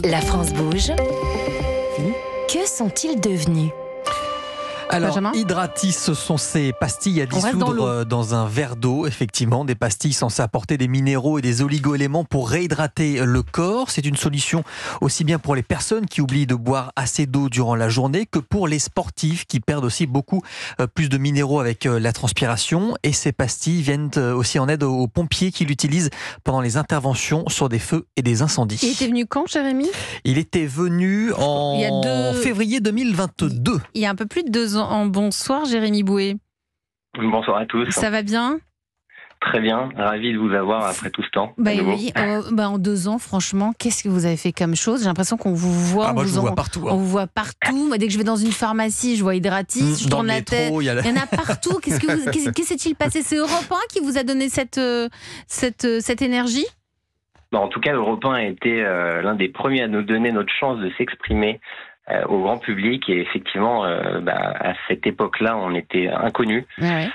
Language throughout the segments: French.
La France bouge. Fini. Que sont-ils devenus ? Alors, Benjamin, Hydratis, ce sont ces pastilles à On reste dissoudre dans un verre d'eau, effectivement, des pastilles censées apporter des minéraux et des oligo-éléments pour réhydrater le corps. C'est une solution aussi bien pour les personnes qui oublient de boire assez d'eau durant la journée que pour les sportifs qui perdent aussi beaucoup plus de minéraux avec la transpiration. Et ces pastilles viennent aussi en aide aux pompiers qui l'utilisent pendant les interventions sur des feux et des incendies. il était venu quand, Jérémy ? Il était venu en Il y a février 2022. Il y a un peu plus de 2 ans. Bonsoir, Jérémy Boué. Bonsoir à tous. Ça va bien ? Très bien, ravi de vous avoir après tout ce temps. Bah à nouveau. oui, en 2 ans, franchement, qu'est-ce que vous avez fait comme chose ? J'ai l'impression qu'on vous voit. Moi, je vous vois partout. On vous voit partout. Moi, dès que je vais dans une pharmacie, je vois Hydratis, je Dans tourne le la tête. métro, il y en a partout. Qu'est-ce s'est-il passé ? C'est Europe 1 qui vous a donné cette énergie ? En tout cas, Europe 1 a été l'un des premiers à nous donner notre chance de s'exprimer au grand public. Et effectivement, à cette époque-là, on était inconnus. Ouais.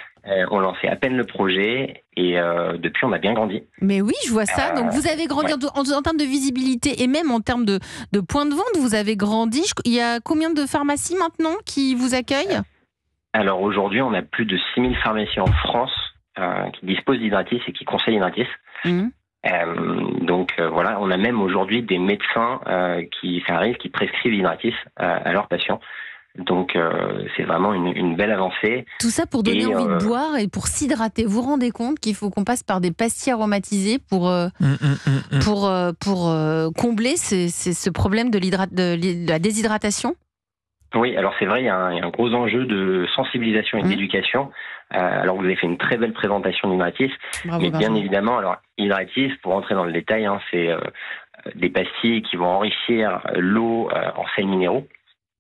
On lançait à peine le projet et depuis, on a bien grandi. Mais oui, je vois ça. Donc, vous avez grandi en termes de visibilité et même en termes de points de vente, vous avez grandi. Il y a combien de pharmacies maintenant qui vous accueillent ? Alors aujourd'hui, on a plus de 6000 pharmacies en France qui disposent d'Hydratis et qui conseillent Hydratis. Voilà, on a même aujourd'hui des médecins qui prescrivent Hydratis à leurs patients. Donc c'est vraiment une belle avancée. Tout ça pour donner envie de boire et pour s'hydrater. Vous vous rendez compte qu'il faut qu'on passe par des pastilles aromatisées pour combler ce problème de la déshydratation ? Oui, alors c'est vrai, il y a un gros enjeu de sensibilisation et d'éducation. Alors vous avez fait une très belle présentation d'Hydratis, mais bien évidemment, alors Hydratis, pour rentrer dans le détail, c'est des pastilles qui vont enrichir l'eau en sels minéraux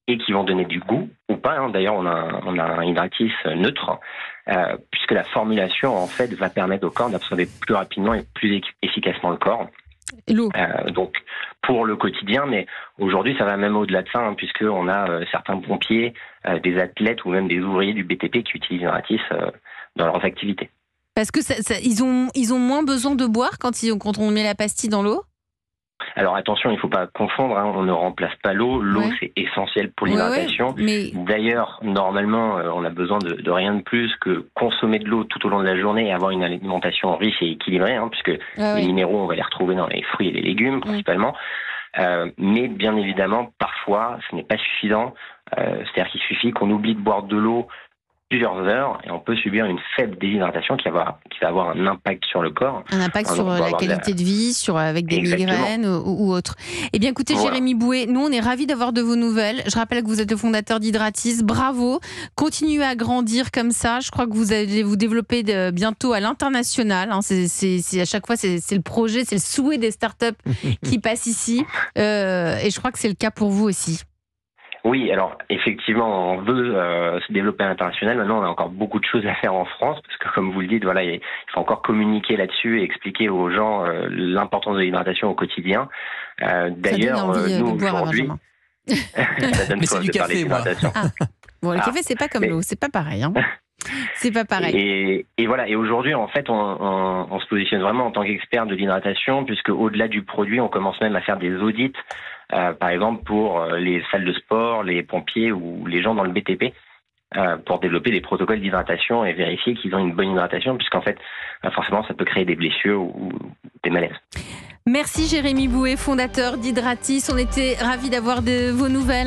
et qui vont donner du goût ou pas. D'ailleurs, on a un Hydratis neutre, puisque la formulation en fait va permettre au corps d'absorber plus rapidement et plus efficacement le corps. L'eau. Donc pour le quotidien, mais aujourd'hui ça va même au-delà de ça, puisqu'on a certains pompiers, des athlètes ou même des ouvriers du BTP qui utilisent Hydratis dans leurs activités. Parce que ils ont moins besoin de boire quand on met la pastille dans l'eau ? Alors attention, il ne faut pas confondre, on ne remplace pas l'eau. L'eau, c'est essentiel pour l'hydratation. Mais... D'ailleurs, normalement, on a besoin de rien de plus que consommer de l'eau tout au long de la journée et avoir une alimentation riche et équilibrée, puisque les minéraux, on va les retrouver dans les fruits et les légumes principalement. Mais bien évidemment, parfois, ce n'est pas suffisant. C'est-à-dire qu'il suffit qu'on oublie de boire de l'eau plusieurs heures et on peut subir une faible déshydratation qui va avoir un impact sur le corps. Un impact sur la qualité de vie, avec des migraines ou autre. Eh bien écoutez, Jérémy Boué, nous on est ravis d'avoir de vos nouvelles. Je rappelle que vous êtes le fondateur d'Hydratis. Bravo, continuez à grandir comme ça. Je crois que vous allez vous développer bientôt à l'international. C'est à chaque fois, c'est le projet, c'est le souhait des startups qui passent ici. Et je crois que c'est le cas pour vous aussi. Oui, alors effectivement, on veut se développer à l'international. Maintenant, on a encore beaucoup de choses à faire en France, parce que comme vous le dites, il faut encore communiquer là-dessus et expliquer aux gens l'importance de l'hydratation au quotidien. D'ailleurs, nous aujourd'hui, ça donne soif de parler d'hydratation. Bon, le café, c'est pas comme l'eau, c'est pas pareil. C'est pas pareil. Et voilà. Et aujourd'hui, en fait, on se positionne vraiment en tant qu'expert de l'hydratation, puisque au-delà du produit, on commence même à faire des audits. Par exemple pour les salles de sport, les pompiers ou les gens dans le BTP, pour développer des protocoles d'hydratation et vérifier qu'ils ont une bonne hydratation, puisqu'en fait, forcément, ça peut créer des blessures ou des malaises. Merci Jérémy Boué, fondateur d'Hydratis. On était ravis d'avoir de vos nouvelles.